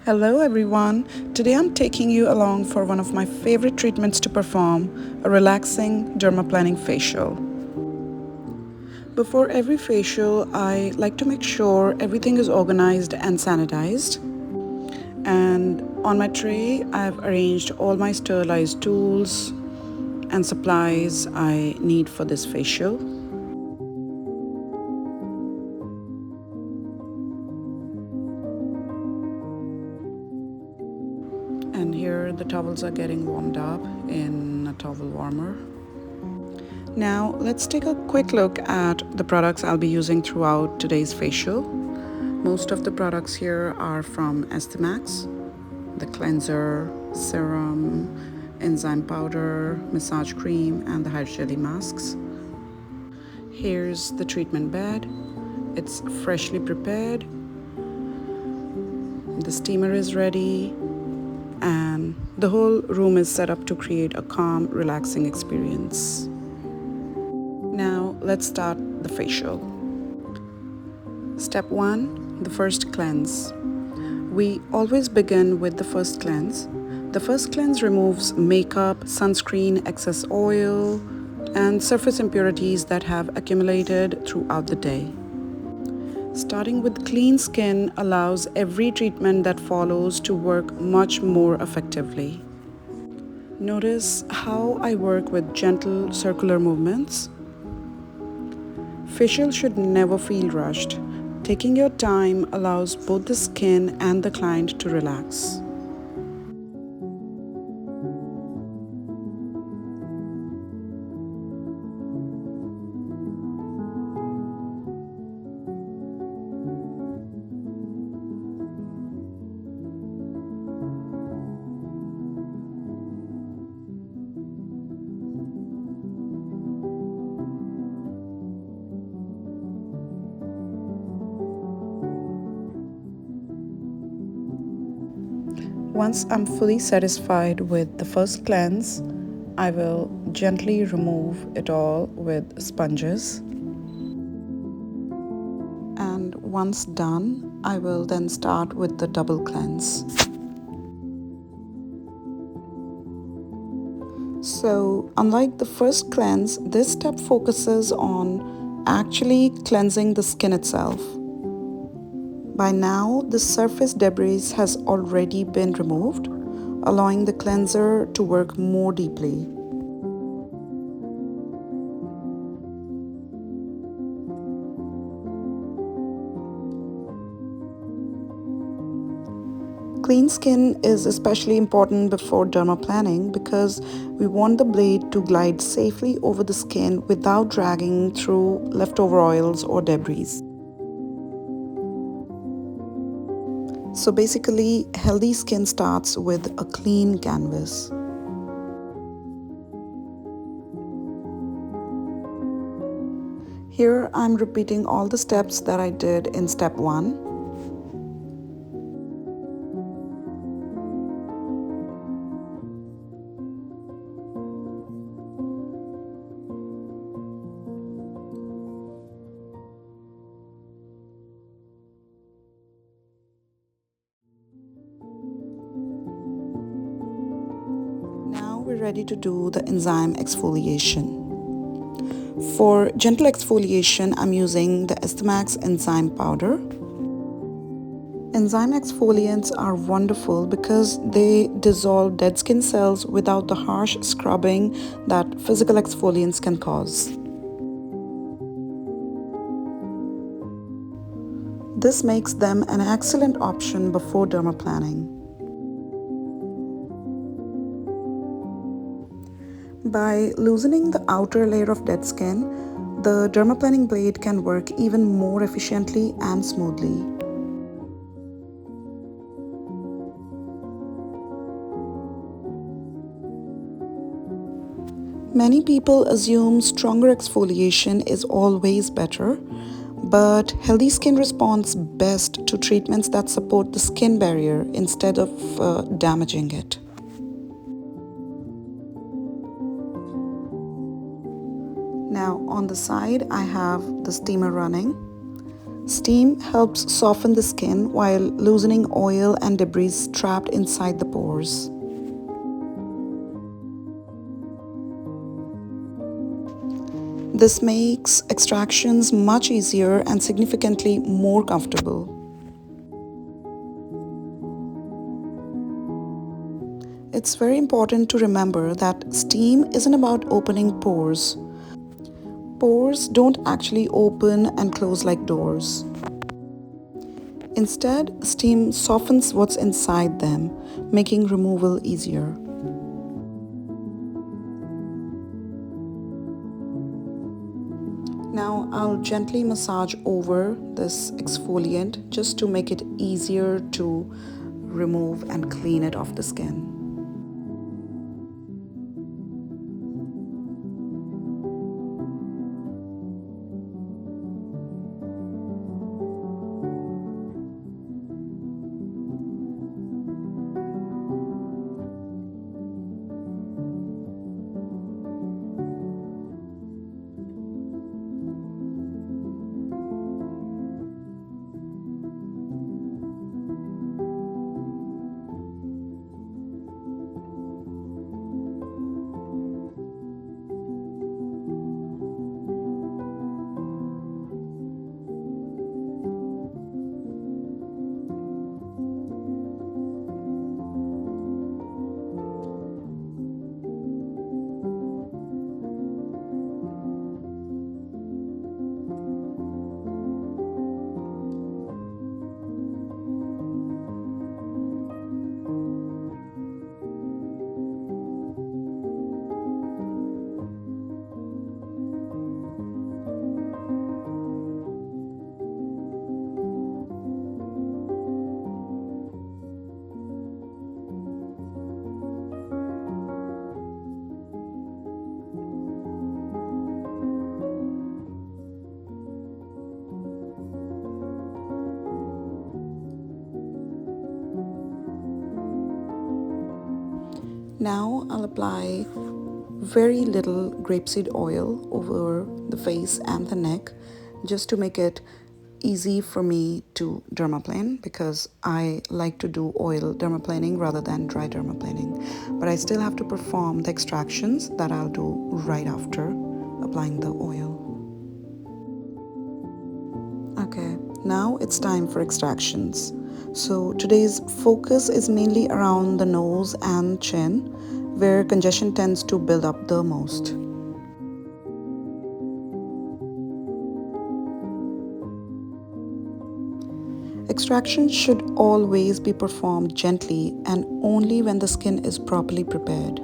Hello everyone. Today I'm taking you along for one of my favorite treatments to perform, a relaxing dermaplaning facial. Before every facial, I like to make sure everything is organized and sanitized. And on my tray, I've arranged all my sterilized tools and supplies I need for this facial. And here the towels are getting warmed up in a towel warmer. Now let's take a quick look at the products I'll be using throughout today's facial. Most of the products here are from Estemax, the cleanser, serum, enzyme powder, massage cream, and the hair jelly masks. Here's the treatment bed. It's freshly prepared. The steamer is ready, and the whole room is set up to create a calm, relaxing experience. Now let's start the facial. Step 1, the first cleanse. We always begin with the first cleanse. The first cleanse removes makeup, sunscreen, excess oil, and surface impurities that have accumulated throughout the day. Starting with clean skin allows every treatment that follows to work much more effectively. Notice how I work with gentle circular movements. Facial should never feel rushed. Taking your time allows both the skin and the client to relax. Once I'm fully satisfied with the first cleanse, I will gently remove it all with sponges. And once done, I will then start with the double cleanse. So, unlike the first cleanse, this step focuses on actually cleansing the skin itself. By now, the surface debris has already been removed, allowing the cleanser to work more deeply. Clean skin is especially important before dermaplaning because we want the blade to glide safely over the skin without dragging through leftover oils or debris. So basically, healthy skin starts with a clean canvas. Here I'm repeating all the steps that I did in step 1. Now we're ready to do the enzyme exfoliation. For gentle exfoliation, I'm using the Estemax enzyme powder. Enzyme exfoliants are wonderful because they dissolve dead skin cells without the harsh scrubbing that physical exfoliants can cause. This makes them an excellent option before dermaplaning. By loosening the outer layer of dead skin, the dermaplaning blade can work even more efficiently and smoothly. Many people assume stronger exfoliation is always better, but healthy skin responds best to treatments that support the skin barrier instead of damaging it. Now on the side, I have the steamer running. Steam helps soften the skin while loosening oil and debris trapped inside the pores. This makes extractions much easier and significantly more comfortable. It's very important to remember that steam isn't about opening pores. Pores don't actually open and close like doors. Instead, steam softens what's inside them, making removal easier. Now I'll gently massage over this exfoliant just to make it easier to remove and clean it off the skin. Now I'll apply very little grapeseed oil over the face and the neck just to make it easy for me to dermaplane, because I like to do oil dermaplaning rather than dry dermaplaning. But I still have to perform the extractions that I'll do right after applying the oil. Okay, now it's time for extractions. So today's focus is mainly around the nose and chin, where congestion tends to build up the most. Extraction should always be performed gently and only when the skin is properly prepared.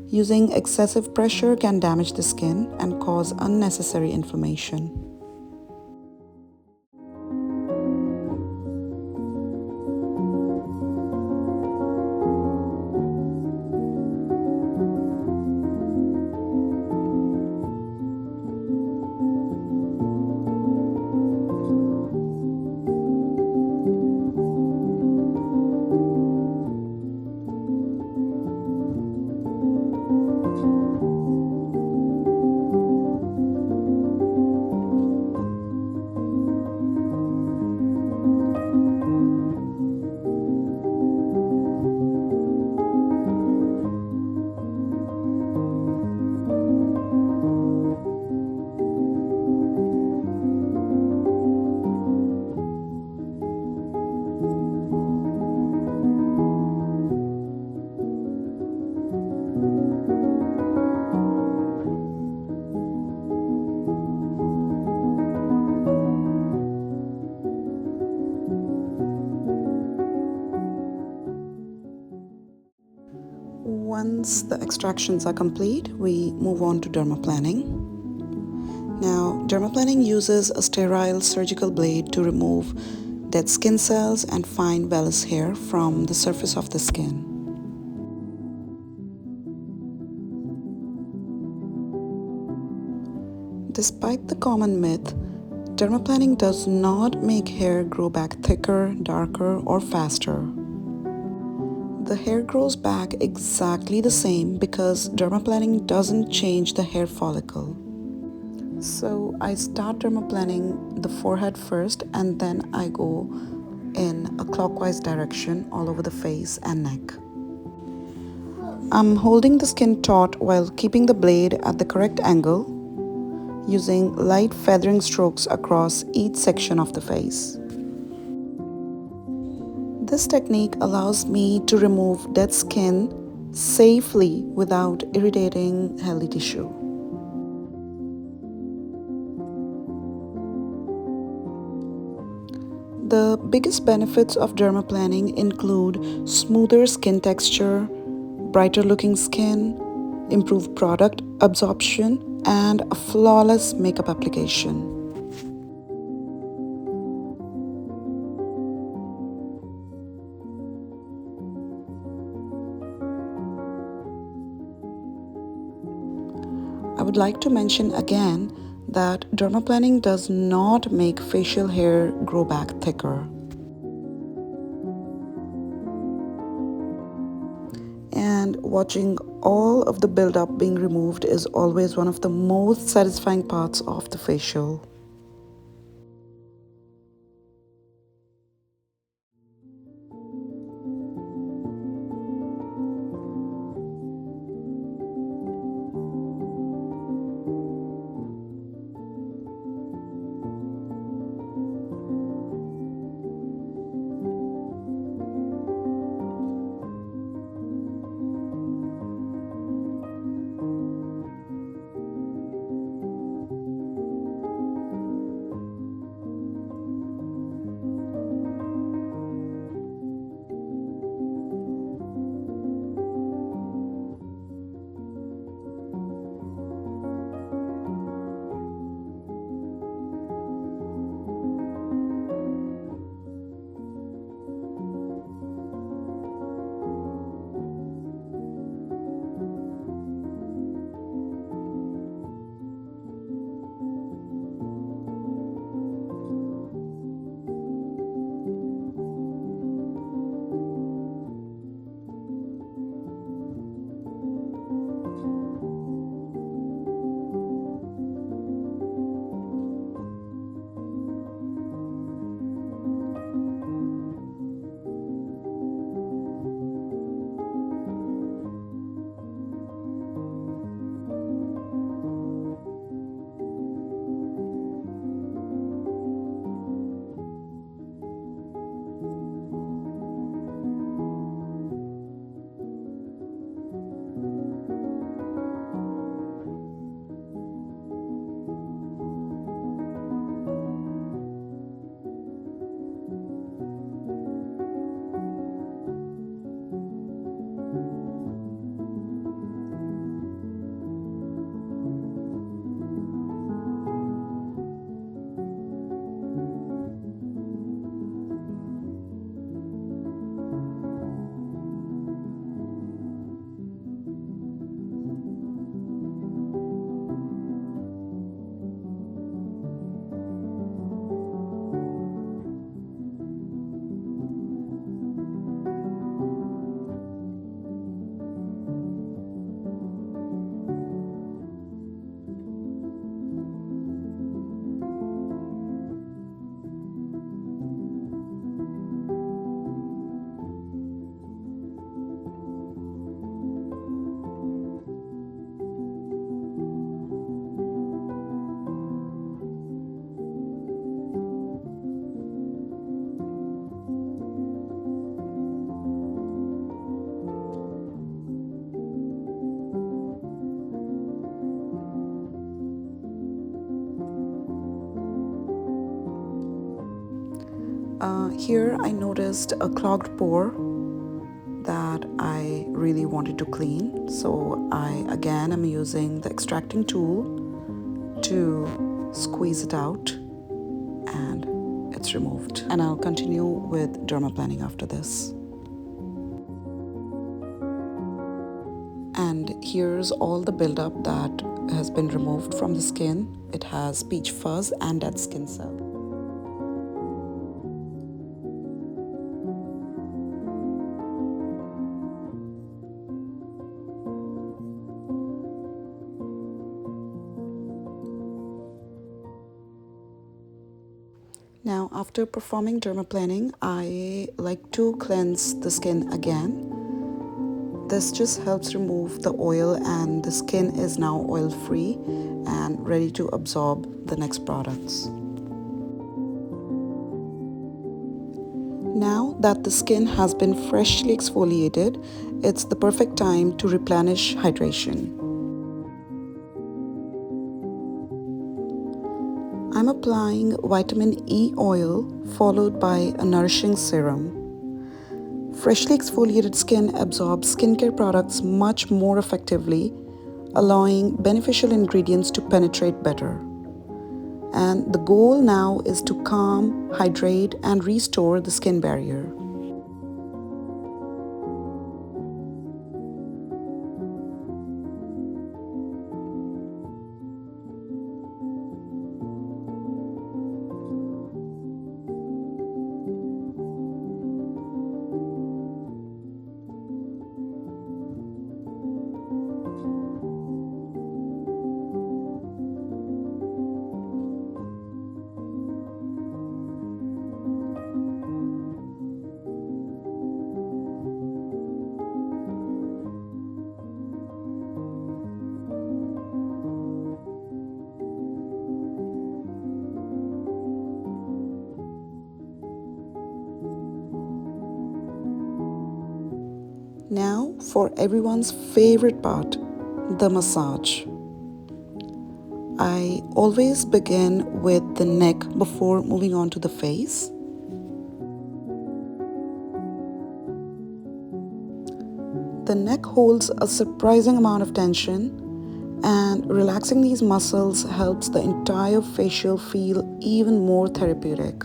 Using excessive pressure can damage the skin and cause unnecessary inflammation. Once the extractions are complete, we move on to dermaplaning. Now, dermaplaning uses a sterile surgical blade to remove dead skin cells and fine vellus hair from the surface of the skin. Despite the common myth, dermaplaning does not make hair grow back thicker, darker, or faster. The hair grows back exactly the same because dermaplaning doesn't change the hair follicle. So I start dermaplaning the forehead first, and then I go in a clockwise direction all over the face and neck. I'm holding the skin taut while keeping the blade at the correct angle, using light feathering strokes across each section of the face. This technique allows me to remove dead skin safely without irritating healthy tissue. The biggest benefits of dermaplaning include smoother skin texture, brighter looking skin, improved product absorption, and a flawless makeup application. I would like to mention again that dermaplaning does not make facial hair grow back thicker. And watching all of the buildup being removed is always one of the most satisfying parts of the facial. Here I noticed a clogged pore that I really wanted to clean. So I again am using the extracting tool to squeeze it out, and it's removed. And I'll continue with dermaplaning after this. And here's all the buildup that has been removed from the skin. It has peach fuzz and dead skin cell. After performing dermaplaning, I like to cleanse the skin again. This just helps remove the oil, and the skin is now oil free and ready to absorb the next products. Now that the skin has been freshly exfoliated, it's the perfect time to replenish hydration. I'm applying vitamin E oil followed by a nourishing serum. Freshly exfoliated skin absorbs skincare products much more effectively, allowing beneficial ingredients to penetrate better. And the goal now is to calm, hydrate, and restore the skin barrier. Now for everyone's favorite part, the massage. I always begin with the neck before moving on to the face. The neck holds a surprising amount of tension, and relaxing these muscles helps the entire facial feel even more therapeutic.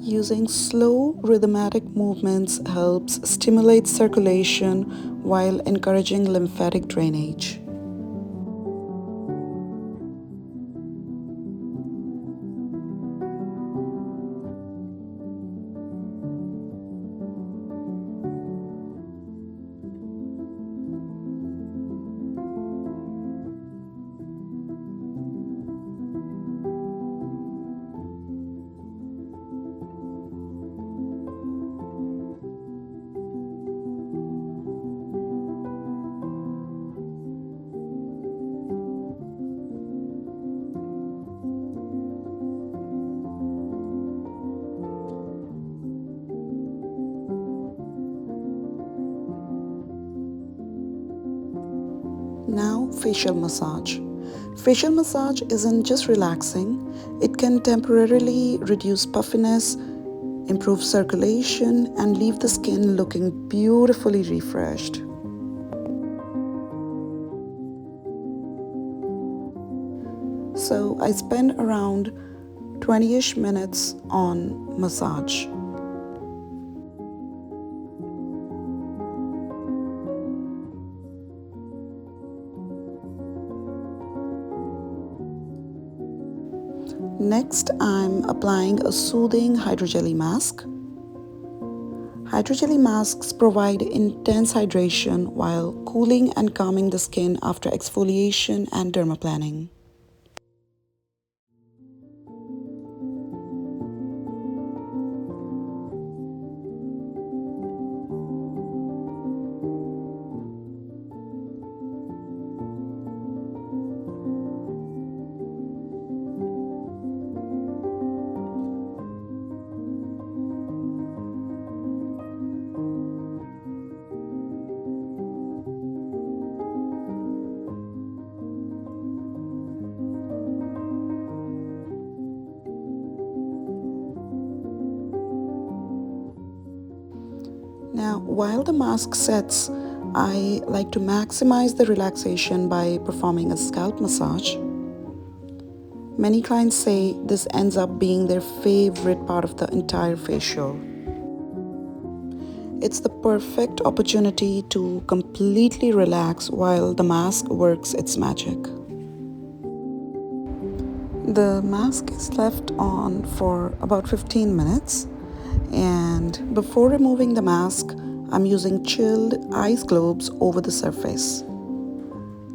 Using slow, rhythmic movements helps stimulate circulation while encouraging lymphatic drainage. Now, facial massage. Facial massage isn't just relaxing, it can temporarily reduce puffiness, improve circulation, and leave the skin looking beautifully refreshed. So, I spend around 20-ish minutes on massage. Next, I'm applying a soothing hydrogelly mask. Hydrogelly masks provide intense hydration while cooling and calming the skin after exfoliation and dermaplaning. Now, while the mask sets, I like to maximize the relaxation by performing a scalp massage. Many clients say this ends up being their favorite part of the entire facial. It's the perfect opportunity to completely relax while the mask works its magic. The mask is left on for about 15 minutes, and before removing the mask, I'm using chilled ice globes over the surface.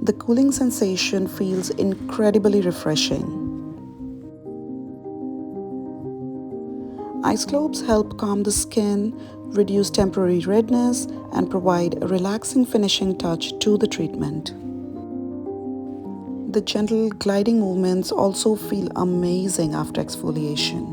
The cooling sensation feels incredibly refreshing. Ice globes help calm the skin, reduce temporary redness, and provide a relaxing finishing touch to the treatment. The gentle gliding movements also feel amazing after exfoliation.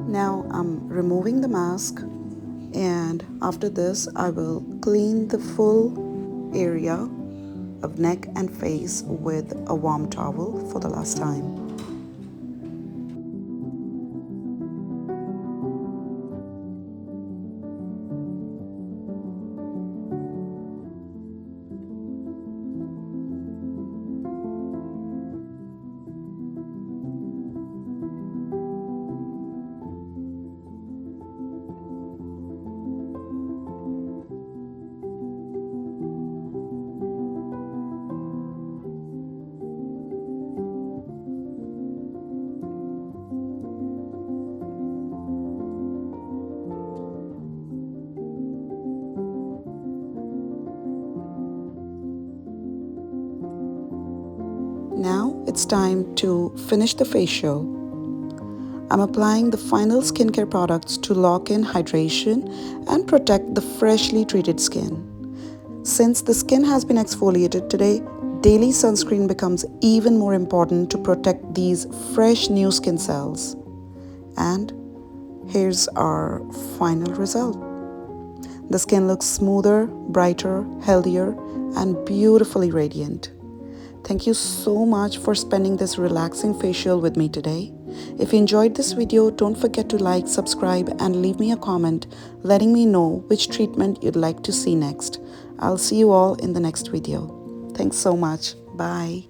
Now I'm removing the mask, and after this I will clean the full area of neck and face with a warm towel for the last time. Now it's time to finish the facial. I'm applying the final skincare products to lock in hydration and protect the freshly treated skin. Since the skin has been exfoliated today, daily sunscreen becomes even more important to protect these fresh new skin cells. And here's our final result. The skin looks smoother, brighter, healthier, and beautifully radiant. Thank you so much for spending this relaxing facial with me today. If you enjoyed this video, don't forget to like, subscribe, and leave me a comment letting me know which treatment you'd like to see next. I'll see you all in the next video. Thanks so much. Bye.